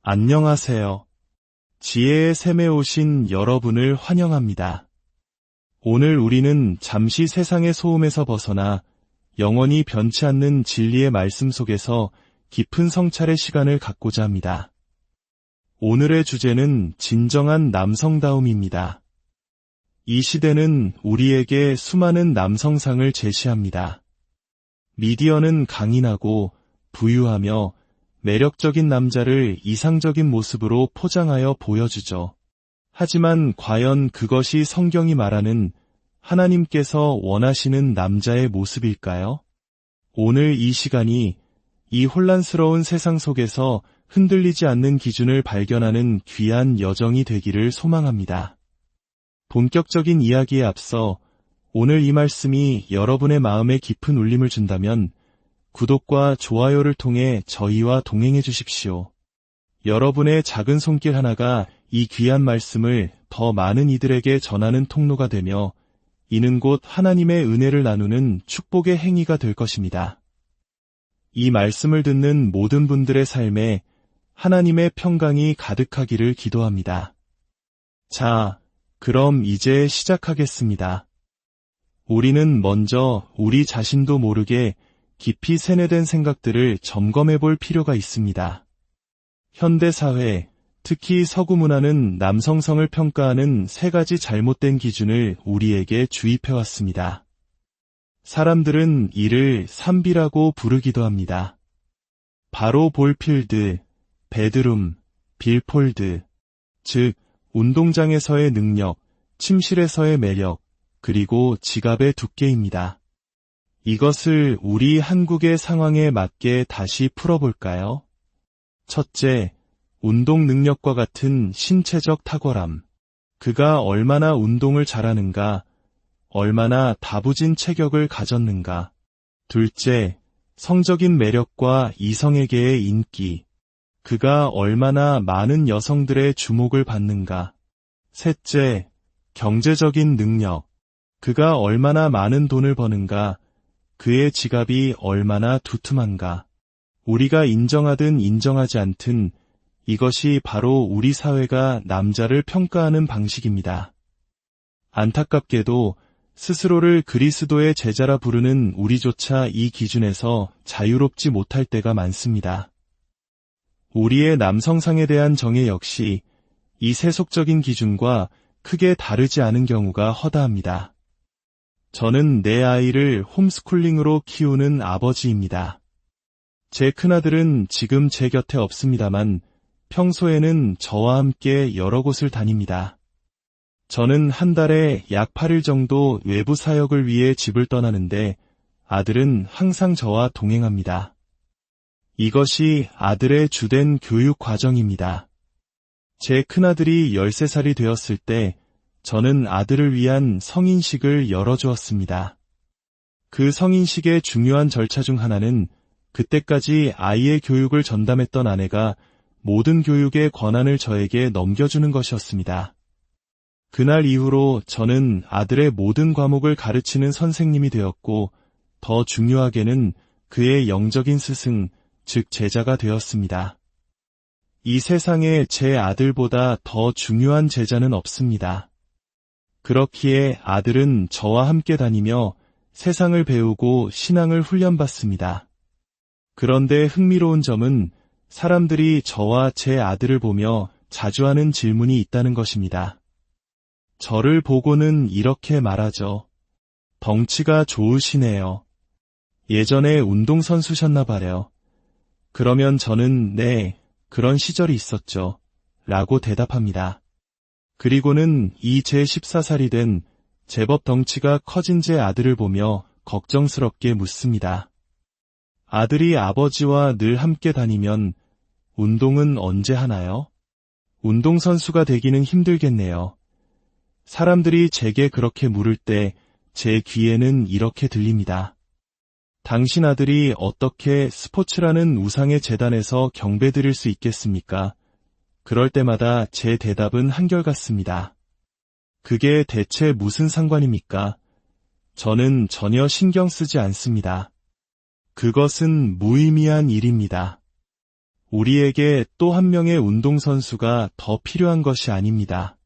안녕하세요. 지혜의 샘에 오신 여러분을 환영합니다. 오늘 우리는 잠시 세상의 소음에서 벗어나 영원히 변치 않는 진리의 말씀 속에서 깊은 성찰의 시간을 갖고자 합니다. 오늘의 주제는 진정한 남성다움입니다. 이 시대는 우리에게 수많은 남성상을 제시합니다. 미디어는 강인하고 부유하며 매력적인 남자를 이상적인 모습으로 포장하여 보여주죠. 하지만 과연 그것이 성경이 말하는 하나님께서 원하시는 남자의 모습일까요? 오늘 이 시간이 이 혼란스러운 세상 속에서 흔들리지 않는 기준을 발견하는 귀한 여정이 되기를 소망합니다. 본격적인 이야기에 앞서 오늘 이 말씀이 여러분의 마음에 깊은 울림을 준다면 구독과 좋아요를 통해 저희와 동행해 주십시오. 여러분의 작은 손길 하나가 이 귀한 말씀을 더 많은 이들에게 전하는 통로가 되며 이는 곧 하나님의 은혜를 나누는 축복의 행위가 될 것입니다. 이 말씀을 듣는 모든 분들의 삶에 하나님의 평강이 가득하기를 기도합니다. 자, 그럼 이제 시작하겠습니다. 우리는 먼저 우리 자신도 모르게 깊이 세뇌된 생각들을 점검해 볼 필요가 있습니다. 현대사회, 특히 서구 문화는 남성성을 평가하는 세 가지 잘못된 기준을 우리에게 주입해왔습니다. 사람들은 이를 삼비라고 부르기도 합니다. 바로 볼필드, 베드룸, 빌폴드, 즉 운동장에서의 능력, 침실에서의 매력, 그리고 지갑의 두께입니다. 이것을 우리 한국의 상황에 맞게 다시 풀어볼까요? 첫째, 운동 능력과 같은 신체적 탁월함. 그가 얼마나 운동을 잘하는가, 얼마나 다부진 체격을 가졌는가. 둘째, 성적인 매력과 이성에게의 인기. 그가 얼마나 많은 여성들의 주목을 받는가. 셋째, 경제적인 능력. 그가 얼마나 많은 돈을 버는가. 그의 지갑이 얼마나 두툼한가. 우리가 인정하든 인정하지 않든 이것이 바로 우리 사회가 남자를 평가하는 방식입니다. 안타깝게도 스스로를 그리스도의 제자라 부르는 우리조차 이 기준에서 자유롭지 못할 때가 많습니다. 우리의 남성상에 대한 정의 역시 이 세속적인 기준과 크게 다르지 않은 경우가 허다합니다. 저는 내 아이를 홈스쿨링으로 키우는 아버지입니다. 제 큰아들은 지금 제 곁에 없습니다만 평소에는 저와 함께 여러 곳을 다닙니다. 저는 한 달에 약 8일 정도 외부 사역을 위해 집을 떠나는데 아들은 항상 저와 동행합니다. 이것이 아들의 주된 교육 과정입니다. 제 큰아들이 13살이 되었을 때 저는 아들을 위한 성인식을 열어주었습니다. 그 성인식의 중요한 절차 중 하나는 그때까지 아이의 교육을 전담했던 아내가 모든 교육의 권한을 저에게 넘겨주는 것이었습니다. 그날 이후로 저는 아들의 모든 과목을 가르치는 선생님이 되었고 더 중요하게는 그의 영적인 스승, 즉 제자가 되었습니다. 이 세상에 제 아들보다 더 중요한 제자는 없습니다. 그렇기에 아들은 저와 함께 다니며 세상을 배우고 신앙을 훈련받습니다. 그런데 흥미로운 점은 사람들이 저와 제 아들을 보며 자주 하는 질문이 있다는 것입니다. 저를 보고는 이렇게 말하죠. 덩치가 좋으시네요. 예전에 운동선수셨나 봐요. 그러면 저는 네, 그런 시절이 있었죠. 라고 대답합니다. 그리고는 이 제 14살이 된 제법 덩치가 커진 제 아들을 보며 걱정스럽게 묻습니다. 아들이 아버지와 늘 함께 다니면 운동은 언제 하나요? 운동선수가 되기는 힘들겠네요. 사람들이 제게 그렇게 물을 때 제 귀에는 이렇게 들립니다. 당신 아들이 어떻게 스포츠라는 우상의 재단에서 경배드릴 수 있겠습니까? 그럴 때마다 제 대답은 한결같습니다. 그게 대체 무슨 상관입니까? 저는 전혀 신경 쓰지 않습니다. 그것은 무의미한 일입니다. 우리에게 또 한 명의 운동선수가 더 필요한 것이 아닙니다.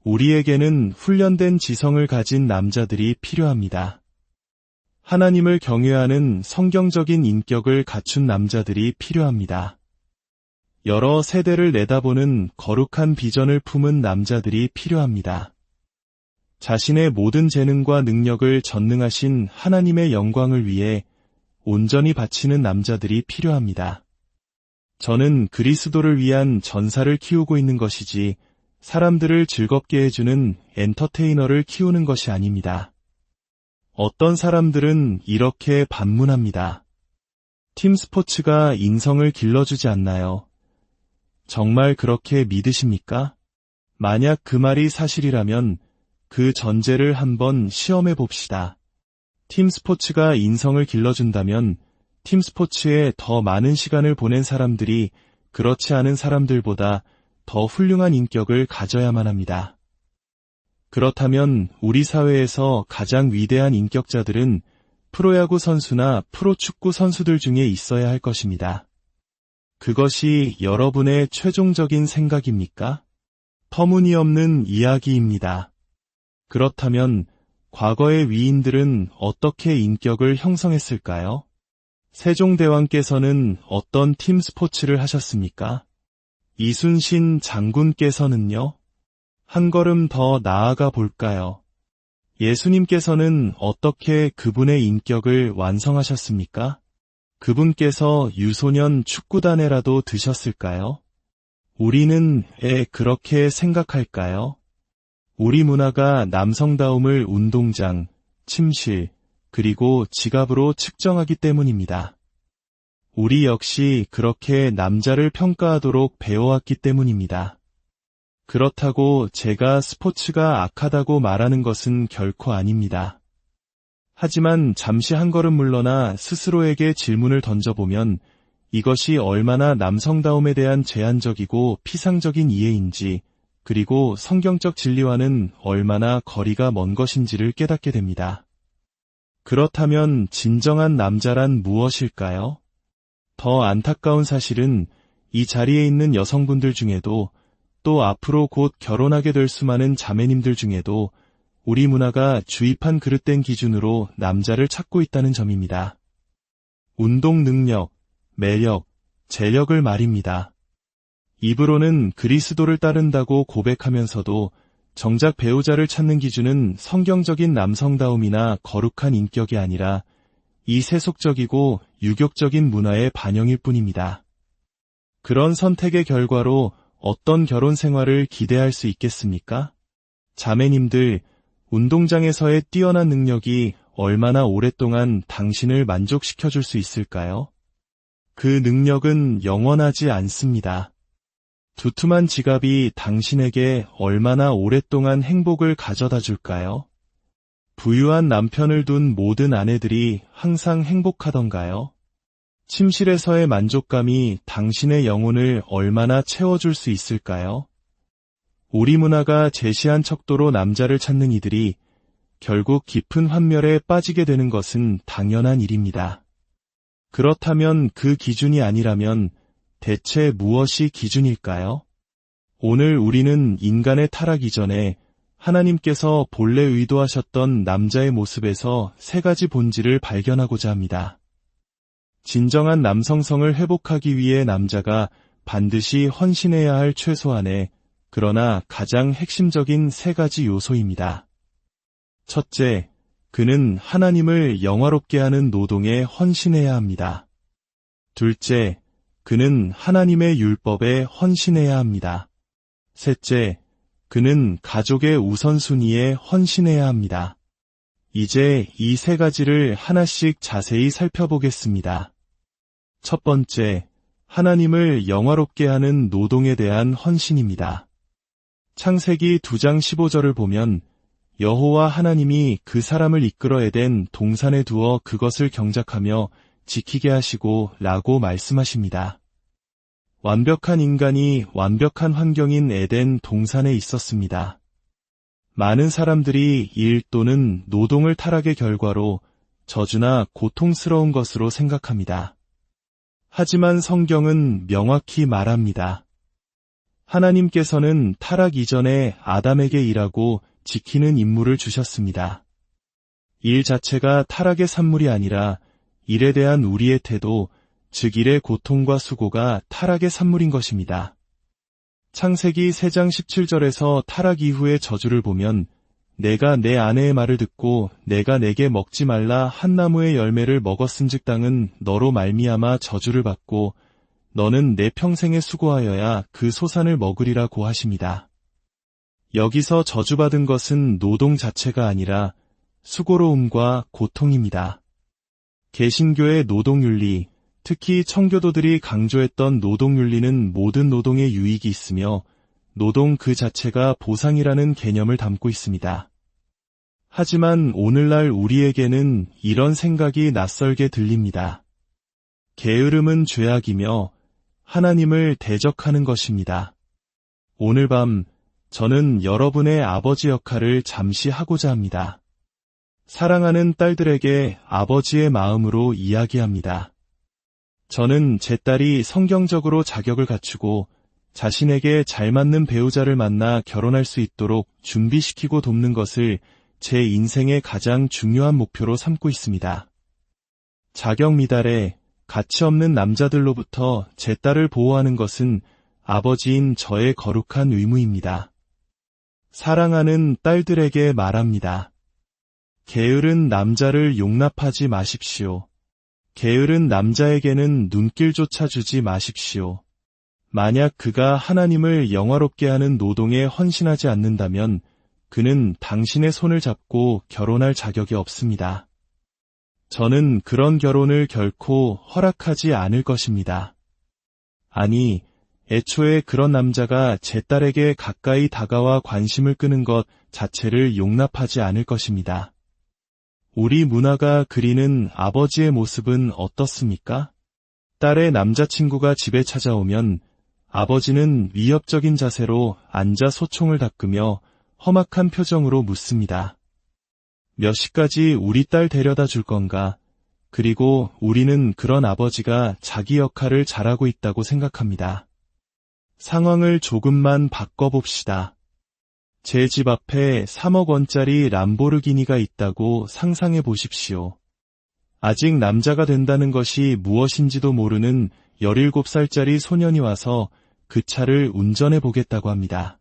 우리에게는 훈련된 지성을 가진 남자들이 필요합니다. 하나님을 경외하는 성경적인 인격을 갖춘 남자들이 필요합니다. 여러 세대를 내다보는 거룩한 비전을 품은 남자들이 필요합니다. 자신의 모든 재능과 능력을 전능하신 하나님의 영광을 위해 온전히 바치는 남자들이 필요합니다. 저는 그리스도를 위한 전사를 키우고 있는 것이지 사람들을 즐겁게 해주는 엔터테이너를 키우는 것이 아닙니다. 어떤 사람들은 이렇게 반문합니다. 팀 스포츠가 인성을 길러주지 않나요? 정말 그렇게 믿으십니까? 만약 그 말이 사실이라면 그 전제를 한번 시험해 봅시다. 팀 스포츠가 인성을 길러준다면 팀 스포츠에 더 많은 시간을 보낸 사람들이 그렇지 않은 사람들보다 더 훌륭한 인격을 가져야만 합니다. 그렇다면 우리 사회에서 가장 위대한 인격자들은 프로야구 선수나 프로축구 선수들 중에 있어야 할 것입니다. 그것이 여러분의 최종적인 생각입니까? 터무니없는 이야기입니다. 그렇다면 과거의 위인들은 어떻게 인격을 형성했을까요? 세종대왕께서는 어떤 팀 스포츠를 하셨습니까? 이순신 장군께서는요? 한 걸음 더 나아가 볼까요? 예수님께서는 어떻게 그분의 인격을 완성하셨습니까? 그분께서 유소년 축구단에라도 드셨을까요? 우리는 그렇게 생각할까요? 우리 문화가 남성다움을 운동장, 침실, 그리고 지갑으로 측정하기 때문입니다. 우리 역시 그렇게 남자를 평가하도록 배워왔기 때문입니다. 그렇다고 제가 스포츠가 악하다고 말하는 것은 결코 아닙니다. 하지만 잠시 한 걸음 물러나 스스로에게 질문을 던져보면 이것이 얼마나 남성다움에 대한 제한적이고 피상적인 이해인지, 그리고 성경적 진리와는 얼마나 거리가 먼 것인지를 깨닫게 됩니다. 그렇다면 진정한 남자란 무엇일까요? 더 안타까운 사실은 이 자리에 있는 여성분들 중에도 또 앞으로 곧 결혼하게 될 수많은 자매님들 중에도 우리 문화가 주입한 그릇된 기준으로 남자를 찾고 있다는 점입니다. 운동 능력, 매력, 재력을 말입니다. 입으로는 그리스도를 따른다고 고백하면서도 정작 배우자를 찾는 기준은 성경적인 남성다움이나 거룩한 인격이 아니라 이 세속적이고 유격적인 문화의 반영일 뿐입니다. 그런 선택의 결과로 어떤 결혼 생활을 기대할 수 있겠습니까? 자매님들, 운동장에서의 뛰어난 능력이 얼마나 오랫동안 당신을 만족시켜줄 수 있을까요? 그 능력은 영원하지 않습니다. 두툼한 지갑이 당신에게 얼마나 오랫동안 행복을 가져다 줄까요? 부유한 남편을 둔 모든 아내들이 항상 행복하던가요? 침실에서의 만족감이 당신의 영혼을 얼마나 채워줄 수 있을까요? 우리 문화가 제시한 척도로 남자를 찾는 이들이 결국 깊은 환멸에 빠지게 되는 것은 당연한 일입니다. 그렇다면 그 기준이 아니라면 대체 무엇이 기준일까요? 오늘 우리는 인간의 타락 이전에 하나님께서 본래 의도하셨던 남자의 모습에서 세 가지 본질을 발견하고자 합니다. 진정한 남성성을 회복하기 위해 남자가 반드시 헌신해야 할 최소한의, 그러나 가장 핵심적인 세 가지 요소입니다. 첫째, 그는 하나님을 영화롭게 하는 노동에 헌신해야 합니다. 둘째, 그는 하나님의 율법에 헌신해야 합니다. 셋째, 그는 가족의 우선순위에 헌신해야 합니다. 이제 이 세 가지를 하나씩 자세히 살펴보겠습니다. 첫 번째, 하나님을 영화롭게 하는 노동에 대한 헌신입니다. 창세기 2장 15절을 보면 여호와 하나님이 그 사람을 이끌어 에덴 동산에 두어 그것을 경작하며 지키게 하시고 라고 말씀하십니다. 완벽한 인간이 완벽한 환경인 에덴 동산에 있었습니다. 많은 사람들이 일 또는 노동을 타락의 결과로 저주나 고통스러운 것으로 생각합니다. 하지만 성경은 명확히 말합니다. 하나님께서는 타락 이전에 아담에게 일하고 지키는 임무를 주셨습니다. 일 자체가 타락의 산물이 아니라 일에 대한 우리의 태도, 즉 일의 고통과 수고가 타락의 산물인 것입니다. 창세기 3장 17절에서 타락 이후의 저주를 보면 내가 내 아내의 말을 듣고 내가 내게 먹지 말라 한 나무의 열매를 먹었은즉 땅은 너로 말미암아 저주를 받고 너는 내 평생에 수고하여야 그 소산을 먹으리라고 하십니다. 여기서 저주받은 것은 노동 자체가 아니라 수고로움과 고통입니다. 개신교의 노동윤리, 특히 청교도들이 강조했던 노동윤리는 모든 노동에 유익이 있으며 노동 그 자체가 보상이라는 개념을 담고 있습니다. 하지만 오늘날 우리에게는 이런 생각이 낯설게 들립니다. 게으름은 죄악이며 하나님을 대적하는 것입니다. 오늘 밤 저는 여러분의 아버지 역할을 잠시 하고자 합니다. 사랑하는 딸들에게 아버지의 마음으로 이야기합니다. 저는 제 딸이 성경적으로 자격을 갖추고 자신에게 잘 맞는 배우자를 만나 결혼할 수 있도록 준비시키고 돕는 것을 제 인생의 가장 중요한 목표로 삼고 있습니다. 자격 미달에 가치 없는 남자들로부터 제 딸을 보호하는 것은 아버지인 저의 거룩한 의무입니다. 사랑하는 딸들에게 말합니다. 게으른 남자를 용납하지 마십시오. 게으른 남자에게는 눈길조차 주지 마십시오. 만약 그가 하나님을 영화롭게 하는 노동에 헌신하지 않는다면 그는 당신의 손을 잡고 결혼할 자격이 없습니다. 저는 그런 결혼을 결코 허락하지 않을 것입니다. 아니, 애초에 그런 남자가 제 딸에게 가까이 다가와 관심을 끄는 것 자체를 용납하지 않을 것입니다. 우리 문화가 그리는 아버지의 모습은 어떻습니까? 딸의 남자친구가 집에 찾아오면 아버지는 위협적인 자세로 앉아 소총을 닦으며 험악한 표정으로 묻습니다. 몇 시까지 우리 딸 데려다 줄 건가? 그리고 우리는 그런 아버지가 자기 역할을 잘하고 있다고 생각합니다. 상황을 조금만 바꿔봅시다. 제 집 앞에 3억 원짜리 람보르기니가 있다고 상상해 보십시오. 아직 남자가 된다는 것이 무엇인지도 모르는 17살짜리 소년이 와서 그 차를 운전해 보겠다고 합니다.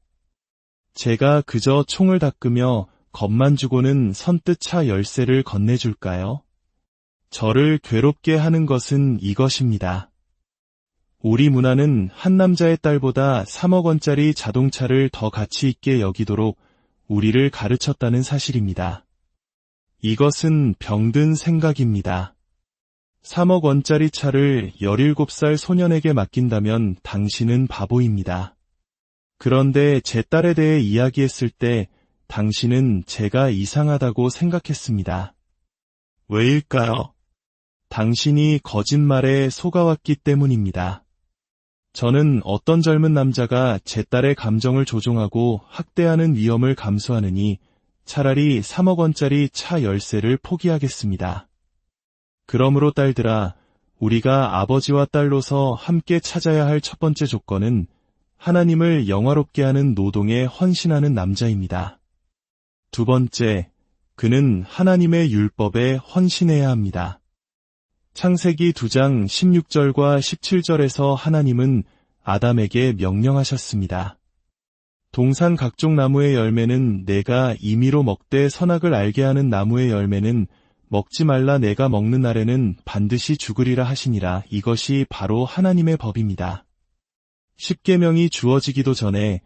제가 그저 총을 닦으며 겁만 주고는 선뜻 차 열쇠를 건네줄까요? 저를 괴롭게 하는 것은 이것입니다. 우리 문화는 한 남자의 딸보다 3억 원짜리 자동차를 더 가치 있게 여기도록 우리를 가르쳤다는 사실입니다. 이것은 병든 생각입니다. 3억 원짜리 차를 17살 소년에게 맡긴다면 당신은 바보입니다. 그런데 제 딸에 대해 이야기했을 때 당신은 제가 이상하다고 생각했습니다. 왜일까요? 당신이 거짓말에 속아왔기 때문입니다. 저는 어떤 젊은 남자가 제 딸의 감정을 조종하고 학대하는 위험을 감수하느니 차라리 3억 원짜리 차 열쇠를 포기하겠습니다. 그러므로 딸들아, 우리가 아버지와 딸로서 함께 찾아야 할 첫 번째 조건은 하나님을 영화롭게 하는 노동에 헌신하는 남자입니다. 두 번째, 그는 하나님의 율법에 헌신해야 합니다. 창세기 2장 16절과 17절에서 하나님은 아담에게 명령하셨습니다. 동산 각종 나무의 열매는 내가 임의로 먹되 선악을 알게 하는 나무의 열매는 먹지 말라 내가 먹는 날에는 반드시 죽으리라 하시니라. 이것이 바로 하나님의 법입니다. 십계명이 주어지기도 전에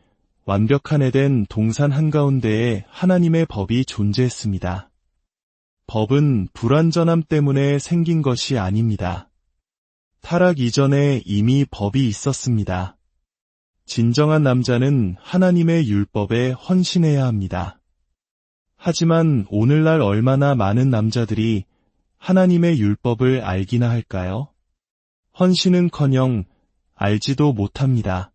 완벽한 에덴 동산 한가운데에 하나님의 법이 존재했습니다. 법은 불완전함 때문에 생긴 것이 아닙니다. 타락 이전에 이미 법이 있었습니다. 진정한 남자는 하나님의 율법에 헌신해야 합니다. 하지만 오늘날 얼마나 많은 남자들이 하나님의 율법을 알기나 할까요? 헌신은커녕 알지도 못합니다.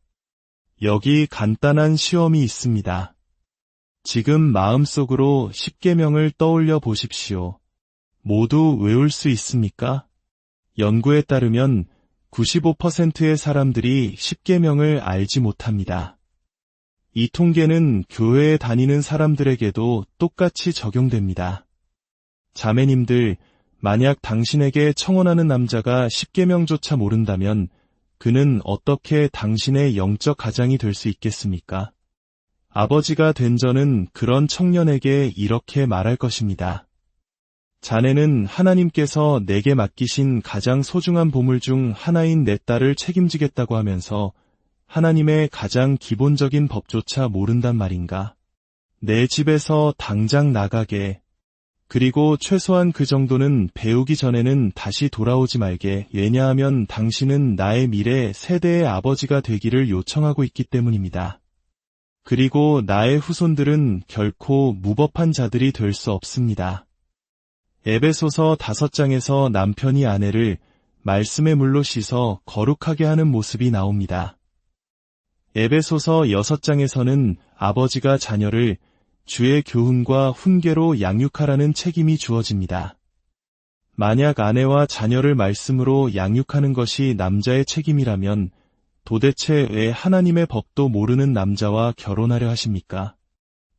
여기 간단한 시험이 있습니다. 지금 마음속으로 십계명을 떠올려 보십시오. 모두 외울 수 있습니까? 연구에 따르면 95%의 사람들이 10계명을 알지 못합니다. 이 통계는 교회에 다니는 사람들에게도 똑같이 적용됩니다. 자매님들, 만약 당신에게 청혼하는 남자가 10계명조차 모른다면 그는 어떻게 당신의 영적 가장이 될 수 있겠습니까? 아버지가 된 저는 그런 청년에게 이렇게 말할 것입니다. 자네는 하나님께서 내게 맡기신 가장 소중한 보물 중 하나인 내 딸을 책임지겠다고 하면서 하나님의 가장 기본적인 법조차 모른단 말인가? 내 집에서 당장 나가게. 그리고 최소한 그 정도는 배우기 전에는 다시 돌아오지 말게. 왜냐하면 당신은 나의 미래 세대의 아버지가 되기를 요청하고 있기 때문입니다. 그리고 나의 후손들은 결코 무법한 자들이 될 수 없습니다. 에베소서 5장에서 남편이 아내를 말씀의 물로 씻어 거룩하게 하는 모습이 나옵니다. 에베소서 6장에서는 아버지가 자녀를 주의 교훈과 훈계로 양육하라는 책임이 주어집니다. 만약 아내와 자녀를 말씀으로 양육하는 것이 남자의 책임이라면 도대체 왜 하나님의 법도 모르는 남자와 결혼하려 하십니까?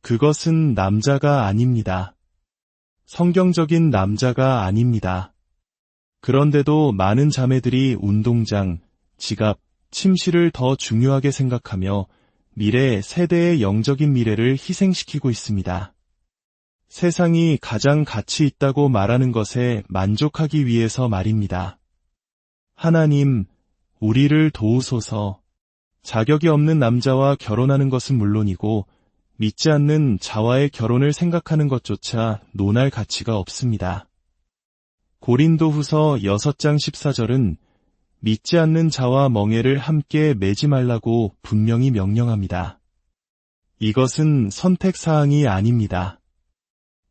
그것은 남자가 아닙니다. 성경적인 남자가 아닙니다. 그런데도 많은 자매들이 운동장, 지갑, 침실을 더 중요하게 생각하며 미래 세대의 영적인 미래를 희생시키고 있습니다. 세상이 가장 가치 있다고 말하는 것에 만족하기 위해서 말입니다. 하나님, 우리를 도우소서. 자격이 없는 남자와 결혼하는 것은 물론이고 믿지 않는 자와의 결혼을 생각하는 것조차 논할 가치가 없습니다. 고린도후서 6장 14절은 믿지 않는 자와 멍에를 함께 매지 말라고 분명히 명령합니다. 이것은 선택사항이 아닙니다.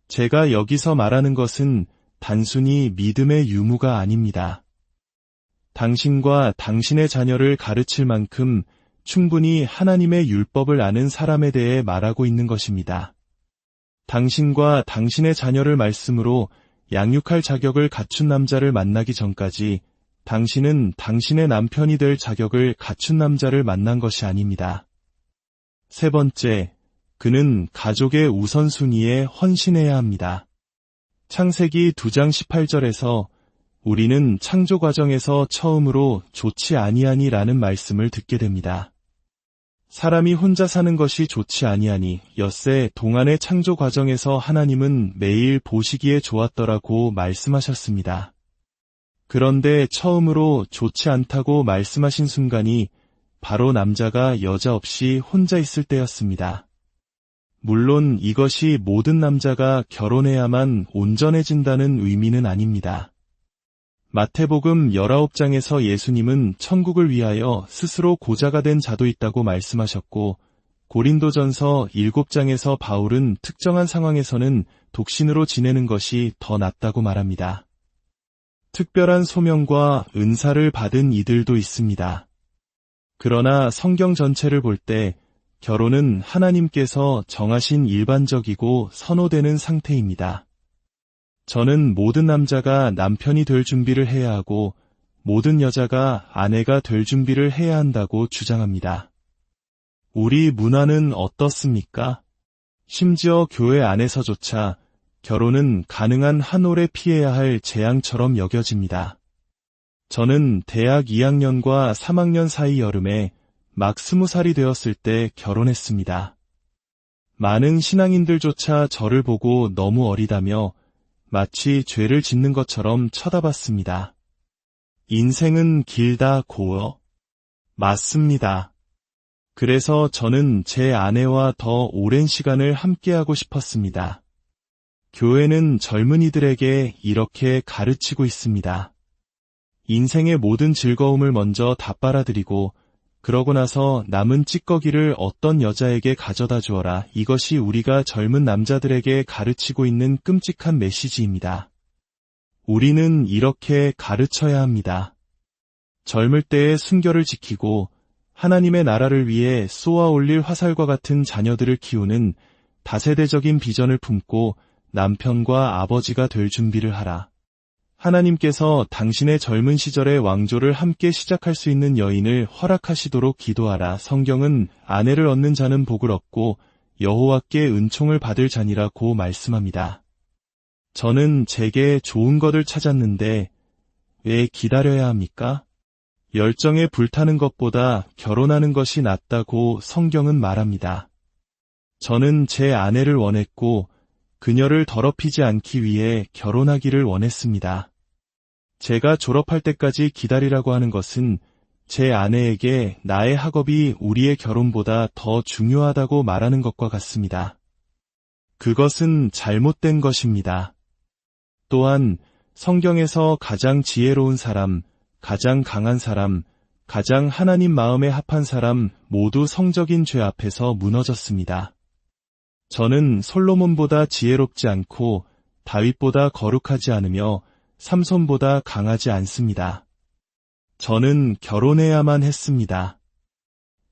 제가 여기서 말하는 것은 단순히 믿음의 유무가 아닙니다. 당신과 당신의 자녀를 가르칠 만큼 충분히 하나님의 율법을 아는 사람에 대해 말하고 있는 것입니다. 당신과 당신의 자녀를 말씀으로 양육할 자격을 갖춘 남자를 만나기 전까지 당신은 당신의 남편이 될 자격을 갖춘 남자를 만난 것이 아닙니다. 세 번째, 그는 가족의 우선순위에 헌신해야 합니다. 창세기 2장 18절에서 우리는 창조 과정에서 처음으로 좋지 아니하니라는 말씀을 듣게 됩니다. 사람이 혼자 사는 것이 좋지 아니하니 엿새 동안의 창조 과정에서 하나님은 매일 보시기에 좋았더라고 말씀하셨습니다. 그런데 처음으로 좋지 않다고 말씀하신 순간이 바로 남자가 여자 없이 혼자 있을 때였습니다. 물론 이것이 모든 남자가 결혼해야만 온전해진다는 의미는 아닙니다. 마태복음 19장에서 예수님은 천국을 위하여 스스로 고자가 된 자도 있다고 말씀하셨고 고린도전서 7장에서 바울은 특정한 상황에서는 독신으로 지내는 것이 더 낫다고 말합니다. 특별한 소명과 은사를 받은 이들도 있습니다. 그러나 성경 전체를 볼 때 결혼은 하나님께서 정하신 일반적이고 선호되는 상태입니다. 저는 모든 남자가 남편이 될 준비를 해야 하고 모든 여자가 아내가 될 준비를 해야 한다고 주장합니다. 우리 문화는 어떻습니까? 심지어 교회 안에서조차 결혼은 가능한 한 올에 피해야 할 재앙처럼 여겨집니다. 저는 대학 2학년과 3학년 사이 여름에 막 20살이 되었을 때 결혼했습니다. 많은 신앙인들조차 저를 보고 너무 어리다며 마치 죄를 짓는 것처럼 쳐다봤습니다. 인생은 길다 고요. 맞습니다. 그래서 저는 제 아내와 더 오랜 시간을 함께하고 싶었습니다. 교회는 젊은이들에게 이렇게 가르치고 있습니다. 인생의 모든 즐거움을 먼저 다 빨아들이고 그러고 나서 남은 찌꺼기를 어떤 여자에게 가져다 주어라. 이것이 우리가 젊은 남자들에게 가르치고 있는 끔찍한 메시지입니다. 우리는 이렇게 가르쳐야 합니다. 젊을 때의 순결을 지키고 하나님의 나라를 위해 쏘아 올릴 화살과 같은 자녀들을 키우는 다세대적인 비전을 품고 남편과 아버지가 될 준비를 하라. 하나님께서 당신의 젊은 시절의 왕조를 함께 시작할 수 있는 여인을 허락하시도록 기도하라. 성경은 아내를 얻는 자는 복을 얻고 여호와께 은총을 받을 자니라고 말씀합니다. 저는 제게 좋은 것을 찾았는데 왜 기다려야 합니까? 열정에 불타는 것보다 결혼하는 것이 낫다고 성경은 말합니다. 저는 제 아내를 원했고 그녀를 더럽히지 않기 위해 결혼하기를 원했습니다. 제가 졸업할 때까지 기다리라고 하는 것은 제 아내에게 나의 학업이 우리의 결혼보다 더 중요하다고 말하는 것과 같습니다. 그것은 잘못된 것입니다. 또한 성경에서 가장 지혜로운 사람, 가장 강한 사람, 가장 하나님 마음에 합한 사람 모두 성적인 죄 앞에서 무너졌습니다. 저는 솔로몬보다 지혜롭지 않고 다윗보다 거룩하지 않으며 삼손보다 강하지 않습니다. 저는 결혼해야만 했습니다.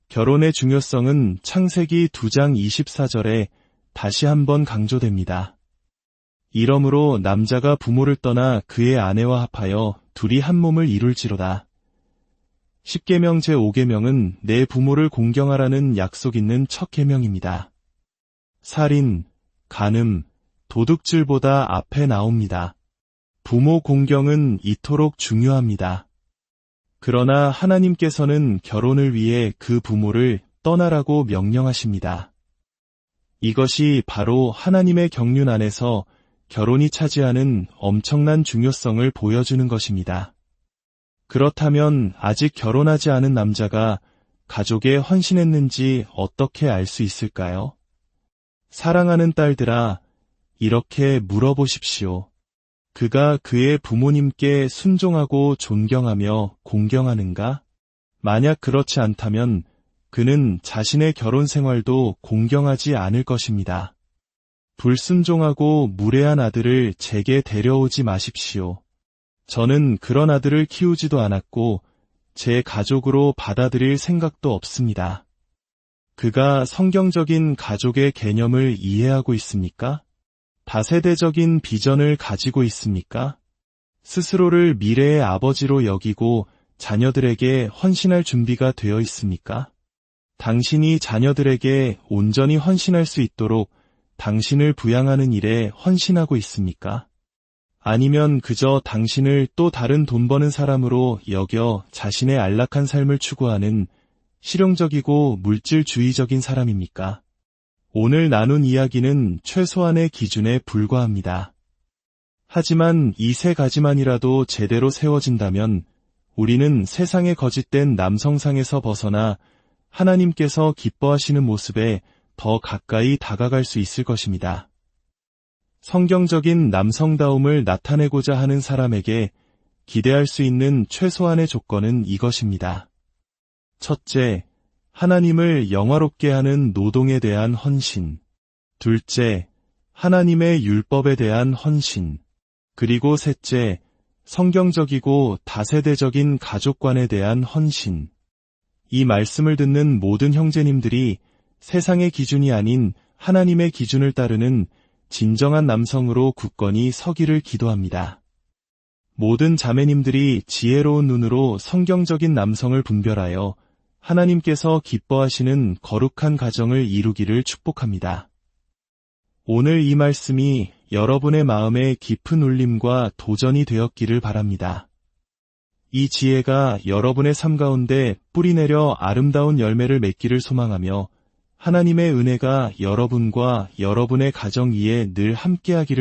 결혼의 중요성은 창세기 2장 24절에 다시 한번 강조됩니다. 이러므로 남자가 부모를 떠나 그의 아내와 합하여 둘이 한 몸을 이룰지로다. 10계명 제5계명은 내 부모를 공경하라는 약속 있는 첫 계명입니다. 살인, 간음, 도둑질보다 앞에 나옵니다. 부모 공경은 이토록 중요합니다. 그러나 하나님께서는 결혼을 위해 그 부모를 떠나라고 명령하십니다. 이것이 바로 하나님의 경륜 안에서 결혼이 차지하는 엄청난 중요성을 보여주는 것입니다. 그렇다면 아직 결혼하지 않은 남자가 가족에 헌신했는지 어떻게 알 수 있을까요? 사랑하는 딸들아, 이렇게 물어보십시오. 그가 그의 부모님께 순종하고 존경하며 공경하는가? 만약 그렇지 않다면 그는 자신의 결혼 생활도 공경하지 않을 것입니다. 불순종하고 무례한 아들을 제게 데려오지 마십시오. 저는 그런 아들을 키우지도 않았고 제 가족으로 받아들일 생각도 없습니다. 그가 성경적인 가족의 개념을 이해하고 있습니까? 다세대적인 비전을 가지고 있습니까? 스스로를 미래의 아버지로 여기고 자녀들에게 헌신할 준비가 되어 있습니까? 당신이 자녀들에게 온전히 헌신할 수 있도록 당신을 부양하는 일에 헌신하고 있습니까? 아니면 그저 당신을 또 다른 돈 버는 사람으로 여겨 자신의 안락한 삶을 추구하는 실용적이고 물질주의적인 사람입니까? 오늘 나눈 이야기는 최소한의 기준에 불과합니다. 하지만 이 세 가지만이라도 제대로 세워진다면 우리는 세상의 거짓된 남성상에서 벗어나 하나님께서 기뻐하시는 모습에 더 가까이 다가갈 수 있을 것입니다. 성경적인 남성다움을 나타내고자 하는 사람에게 기대할 수 있는 최소한의 조건은 이것입니다. 첫째, 하나님을 영화롭게 하는 노동에 대한 헌신. 둘째, 하나님의 율법에 대한 헌신. 그리고 셋째, 성경적이고 다세대적인 가족관에 대한 헌신. 이 말씀을 듣는 모든 형제님들이 세상의 기준이 아닌 하나님의 기준을 따르는 진정한 남성으로 굳건히 서기를 기도합니다. 모든 자매님들이 지혜로운 눈으로 성경적인 남성을 분별하여 하나님께서 기뻐하시는 거룩한 가정을 이루기를 축복합니다. 오늘 이 말씀이 여러분의 마음에 깊은 울림과 도전이 되었기를 바랍니다. 이 지혜가 여러분의 삶 가운데 뿌리내려 아름다운 열매를 맺기를 소망하며 하나님의 은혜가 여러분과 여러분의 가정 위에 늘 함께하기를